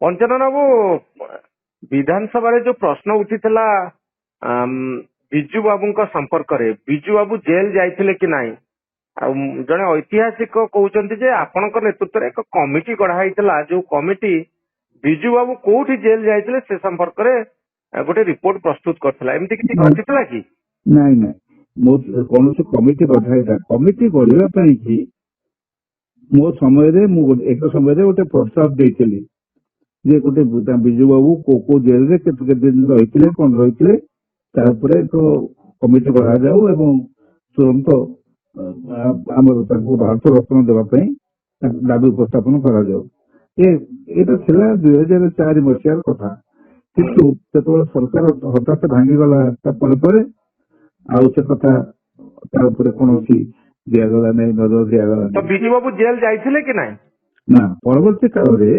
पंचनन बाबू विधानसभा जो प्रश्न उठीला बिजू बाबू संपर्क में बिजू बाबू जेल जाइए कि नहीं जड़े ऐतिहासिक कहते आपण नेतृत्व में एक कमिटी गढ़ाई जो कमिटी बिजू बाबू कोठी जेल जाइए से संपर्क में गोटे रिपोर्ट प्रस्तुत करथिला एमती किसी घटितला कि नहीं नहीं मो कौन कमिटी गढ़ाई कमिटी गढ़ा कि मो समय एक समय गोटे प्रस्ताव देइथिली जे गोटे बिजू बाबू को जेल रे केते दिन रही कौन रही तो कमिटी गढ़ा जाऊ एवं तुरंत भारत रत्न देवाई दाबी उपस्थापन करा जाऊ ये 2004 मसीहार कथा किंतु जो सरकार हठात भांगीगला से कथा कौन दिगला नहीं नजर दिगला तो बिजू बाबू जेल जाइए कि नहीं ना परवर्ती काल में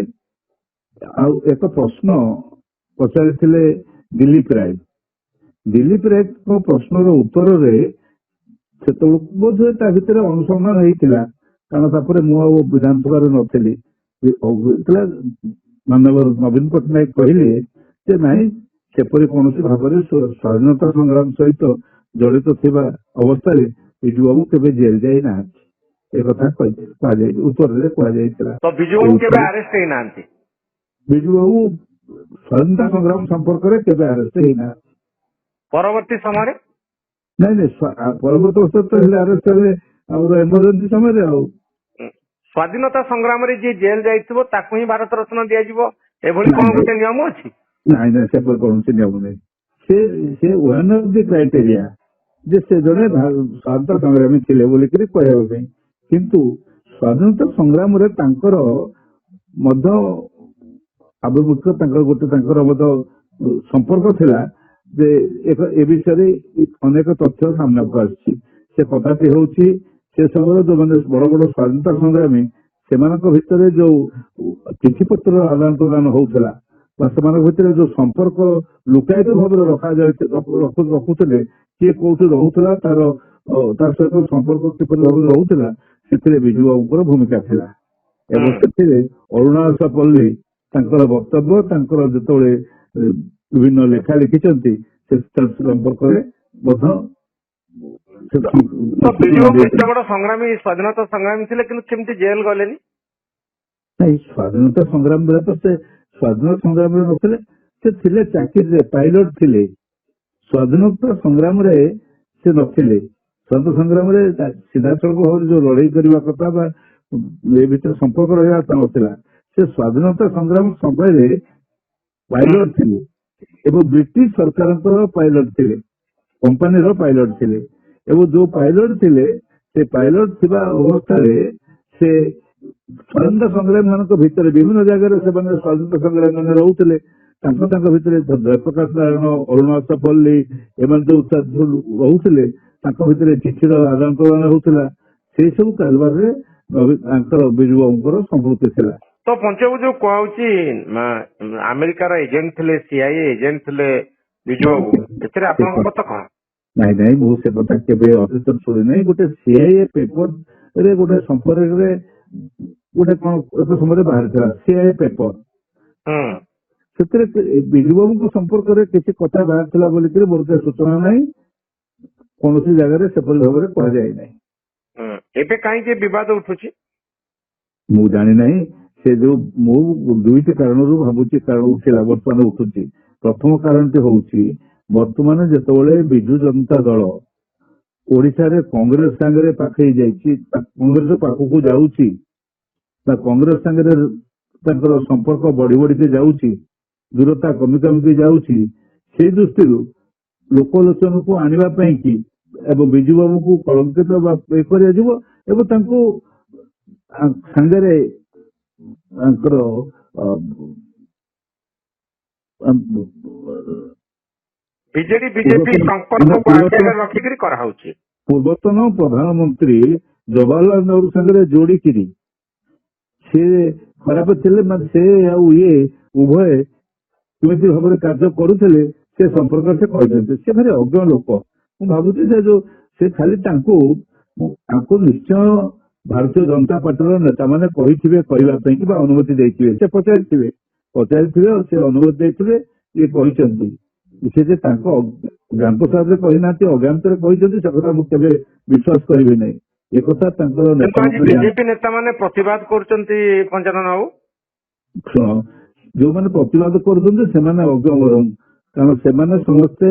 एक प्रश्न पचारि दिलीप राय को प्रश्न उत्तर बोध भितर अनुसंधान होता कारण मुझे विधानसभा नी मानव नवीन पट्टनायक कहले नाई सेपरी कौन भाव स्वाधीनता संग्राम सहित जड़ित थिबा अवस्था बिजू बाबू केबे जेल जाई ना उत्तर तो बिजू बाबू केबे अरेस्ट होई ना बिजू बाबू स्वाधीनता संग्राम संपर्क में केबे अरेस्ट होई ना परवर्ती समय नहीं परवर्ती वर्ष तो अरेस्ट हेले इमरजेंसी समय स्वाधीनता संग्राम रे जे जेल जाइथिबो ताकू ही भारत रत्न दिया जिवो एभली कोन गोटे नियम अछि नहीं से कौन से नियम नहीं से वन ऑफ द क्राइटेरिया जे से जने स्वाधीनता संग्रामी थिले बोली करी कहबो पे किंतु स्वाधीनता संग्राम रे तांकर मध्य आभिमुख्य तांकर गोटे तांकर मध्य संपर्क थिला जे एक ए विषय अनेक तथ्य सामना को आछि से कथाटी होछि से समय जो मैंने बड़ बड़ स्वाधीनता संग्रामी से भितर जो चिठी पत्र आदान प्रदान होता भितर जो संपर्क लुकायित भाव रखा रखुले किए कौटी रोला तार सहित संपर्क किपर भाव रोला से बिजू बाबू भूमिका थी अरुणाचल पल्ली वक्तव्य जो विभिन्न लेखा लिखिं संपर्क तो बिजू बाबू इतना बड़ा संग्रामी स्वाधीनता संग्रामी थे केमती जेल गले नहीं स्वाधीनता संग्राम बेले तो से स्वाधीनता संग्राम नथिले चाकरी पायलट थिले स्वाधीनता संग्राम से नथिले स्वाधीनता संग्राम सीधा सड़क भाव जो लड़ाई करने कथा ए भीतर संपर्क रहा नथिला से स्वाधीनता संग्राम समय पायलट थिले एवं ब्रिटिश सरकार पायलट थिले कंपनी पायलट थिले एवं जो पायलट थिले से पायलट थिबा अवस्था से स्वाधीनता संग्रामी मान भितर विभिन्न जगह स्वाधीनता संग्रामी मैंने रोते भितर जयप्रकाश नारायण अरुणाचल पल्ली एम जो रोते भितर चिठीर आदान प्रदान होता से सब कारबार बिजू बाबू संपृक्ति थी तो पंचबाबू जो कहूँ अमेरिकार एजेंट थे सीआईए एजेंट थे बिजू बाबू आपन मत कौन नहीं नहीं मुझे कथा के अतीत शुणी नहीं गोटे सीआईए पेपर रे गोटे संपर्क गोटे कौन एक समय बाहर था सीआईए पेपर से बिजू बाबू संपर्क में किसी कथा बाहर बोलिक मोर सूचना नहीं कौन जगह सेपरी भाव में कह जाए ना एबे कहीं विवाद उठुची मु जानी नहीं से जो मु दुईटी कारण भावुची कारण उठिला बर्तमान उठुची प्रथम कारण टी होउची बर्तमान जेतबेले बिजू जनता दल ओडिशा रे कांग्रेस संगे पाखे जाइछि कांग्रेस पाखकु जाउछि कांग्रेस संगे तांकर संपर्क बढ़ी बढ़ी के जाउछि दूरता कमी कमी के जाउछि से दृष्टि लोकलोचन को आनिबा पई कि एवं बिजू बाबू को कलंकित कर सांगे बीजेडी बीजेपी संपर्क को आगे रखिक कराउछि पूर्वतन प्रधानमंत्री जवाहरलाल नेहरू संगे जोड़ी से खराब थे से ये उभय केमी भाव कार्य करुले से संपर्क से कहते से भारी अज्ञ लोक मुझे भावुची जो से खाली निश्चय भारतीय जनता पार्टी नेता मैंने कही अनुमति देते से पचारि ପଚାରିଥିଲେ ସେ ଅନୁରୋଧ ଦେଇଥିଲେ ଇଏ କହିଛନ୍ତି ସେ ଯେ ତାଙ୍କ ଜ୍ଞାନପ୍ରସାଦରେ କହିନାହାନ୍ତି ଅଜ୍ଞାତରେ କହିଛନ୍ତି ସେ କଥା ମୁଁ କେବେ ବିଶ୍ୱାସ କରିବି ନାହିଁ। ଏ କଥା ତାଙ୍କର କିନ୍ତୁ ଆଜି ବିଜେପି ନେତା ମାନେ ପ୍ରତିବାଦ କରୁଛନ୍ତି ପଞ୍ଚାନନ ବାବୁ। ଶୁଣ ଯୋଉମାନେ ପ୍ରତିବାଦ କରୁଛନ୍ତି ସେମାନେ ଅଜ୍ଞ କାରଣ ସେମାନେ ସମସ୍ତେ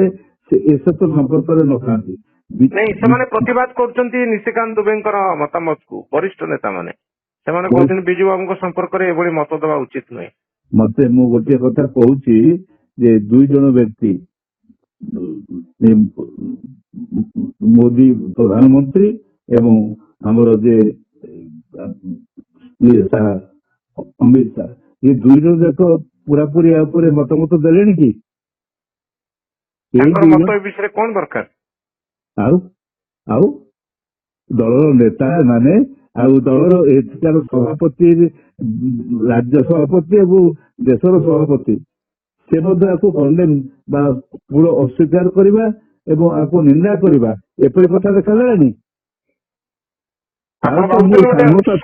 ଏସବୁ ସମ୍ପର୍କରେ ନଥାନ୍ତି। ନାଇଁ ସେମାନେ ପ୍ରତିବାଦ କରୁଛନ୍ତି ନିଶିକାନ୍ତ ଦୁବେଙ୍କର ମତାମତକୁ ବରିଷ୍ଠ ନେତା ମାନେ ସେମାନେ କହୁଛନ୍ତି ବିଜୁ ବାବୁଙ୍କ ସମ୍ପର୍କରେ ଏଭଳି ମତ ଦେବା ଉଚିତ ନୁହେଁ। ମତେ ମୁଁ ଗୋଟିଏ କଥା କହୁଛି ଯେ 2 ଜଣ ବ୍ୟକ୍ତି ମୋଦି ପ୍ରଧାନମନ୍ତ୍ରୀ ଏବଂ ଆମର ଯେ ଅମିତ ଶାହ ଏ 2 ଜଣ ଯାକ ପୁରାପୁରି ୟା ଉପରେ ମତାମତ ଦେଲେଣି କି? ତାଙ୍କର ମତ ଏ ବିଷୟରେ କଣ ଦରକାର? ଆଉ ଦଳର ନେତା ମାନେ ଆଉ ଦଳର ଏଠିକାର ସଭାପତି ରାଜ୍ୟ ସଭାପତି ଏବଂ ଦେଶର ସଭାପତି ସେ ମଧ୍ୟ ଆକୁ କଣ୍ଡେମ୍ ବା ମୂଳ ଅସ୍ୱୀକାର କରିବା ଏବଂ ଆକୁ ନିନ୍ଦା କରିବା ଏପରି କଥା ଦେଖାଗଲାଣି।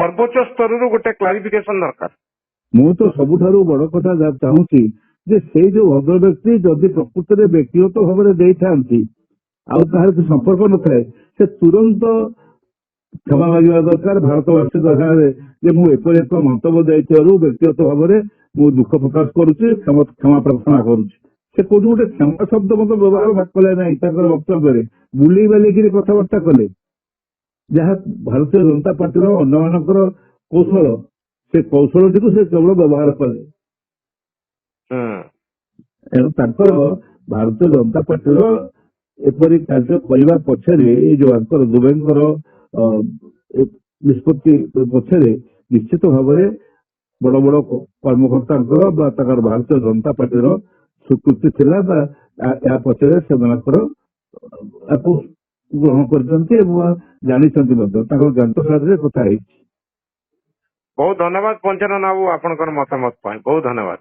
ସର୍ବୋଚ୍ଚ ସ୍ତରରୁ ଗୋଟେ କ୍ଲାରିଫିକେସନ ଦରକାର। ମୁଁ ତ ସବୁଠାରୁ ବଡ କଥା ଚାହୁଁଛି ଯେ ସେଇ ଯୋଉ ଭଦ୍ର ବ୍ୟକ୍ତି ଯଦି ପ୍ରକୃତରେ ବ୍ୟକ୍ତିଗତ ଭାବରେ ଦେଇଥାନ୍ତି ଆଉ ତାହାର କିଛି ସମ୍ପର୍କ ନଥାଏ ସେ ତୁରନ୍ତ କ୍ଷମା ମାଗିବା ଦରକାର ଭାରତବାସୀଙ୍କ ଆଗରେ ଯେ ମୁଁ ଏପରି ଏକ ମନ୍ତବ୍ୟ ଦେଇଥିବାରୁ ବ୍ୟକ୍ତିଗତ ଭାବରେ ମୁଁ ଦୁଃଖ ପ୍ରକାଶ କରୁଛି କ୍ଷମା ପ୍ରାର୍ଥନା କରୁଛି। ସେ କୋଉଠି ଗୋଟେ କ୍ଷମା ଶବ୍ଦ ମଧ୍ୟ ବ୍ୟବହାର କଲେ ନାହିଁ ତାଙ୍କର ବକ୍ତବ୍ୟରେ ବୁଲେଇ ବାଲେଇକିରି କଥାବାର୍ତ୍ତା କଲେ ଯାହା ଭାରତୀୟ ଜନତା ପାର୍ଟିର ଅନ୍ୟମାନଙ୍କର କୌଶଳ ସେ କୌଶଳଟିକୁ ସେ କେବଳ ବ୍ୟବହାର କଲେ। ଏଣୁ ତାଙ୍କର ଭାରତୀୟ ଜନତା ପାର୍ଟିର ଏପରି କାର୍ଯ୍ୟ କରିବା ପଛରେ ଏଇ ଯୋଉ ଆଙ୍କର ଦୁବେଙ୍କର ନିଷ୍ପତ୍ତି ପଛରେ ନିଶ୍ଚିତ ଭାବରେ ବଡ ବଡ କର୍ମକର୍ତ୍ତାଙ୍କର ବା ତାଙ୍କର ଭାରତୀୟ ଜନତା ପାର୍ଟିର ସ୍ୱୀକୃତି ଥିଲା ବା ଏହା ପଛରେ ସେମାନଙ୍କର ଆକୁ ଗ୍ରହଣ କରିଛନ୍ତି ଏବଂ ଜାଣିଛନ୍ତି ମଧ୍ୟ ତାଙ୍କର ଜ୍ଞାନପ୍ରସାଦରେ କଥା ହେଇଛି। ବହୁତ ଧନ୍ୟବାଦ ପଞ୍ଚାନନ ବାବୁ ଆପଣଙ୍କର ମତାମତ ପାଇଁ ବହୁତ ଧନ୍ୟବାଦ।